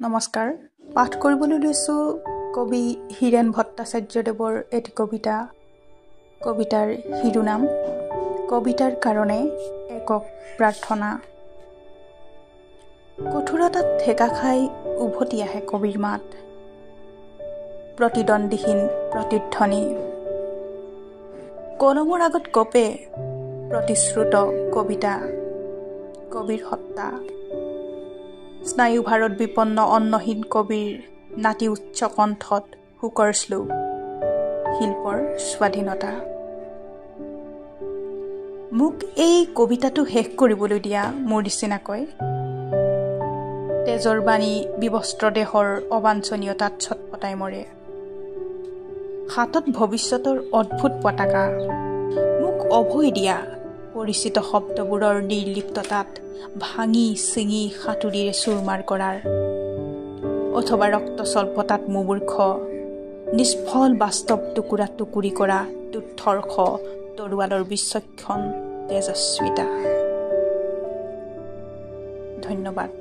নমস্কাৰ পাঠ কৰিবলৈ লৈছো কবি হীৰেন ভট্টাচাৰ্যদেৱৰ এটি কবিতাৰ শিৰোনাম কবিতাৰ কাৰণে একক প্ৰাৰ্থনা। কঠোৰতাত ঠেকা খাই উভতি আহে কবিৰ মাত, প্ৰতিদ্বন্দ্বীহীন প্ৰতিধ্বনি। কলমৰ আগত কপে প্ৰতিশ্ৰুত কবিতা, কবিৰ সত্তা। স্নায়ু ভাৰত বিপন্ন অন্নহীন কবিৰ নাতি উচ্চ কণ্ঠত শোকৰ শ্লোক, শিল্পৰ স্বাধীনতা। মোক এই কবিতাটো শেষ কৰিবলৈ দিয়া মোৰ নিচিনাকৈ তেজৰ বাণী বিবস্ত্ৰ দেহৰ অবাঞ্ছনীয়তাত ছটপটাই মৰে। হাতত ভৱিষ্যতৰ অদ্ভুত পতাকা, মোক অভয় দিয়া পৰিচিত শব্দবোৰৰ নিৰ্লিপ্ততাত ভাঙি ছিঙি সাঁতুৰিৰে চুৰমাৰ কৰাৰ, অথবা ৰক্ত স্বল্পতাত মুমূৰ্ষ নিষ্ফল বাস্তৱ টুকুৰা টুকুৰি কৰা দুৰ্ধৰ্ষ তৰোৱালৰ বিচক্ষণ তেজস্বিতা। ধন্যবাদ।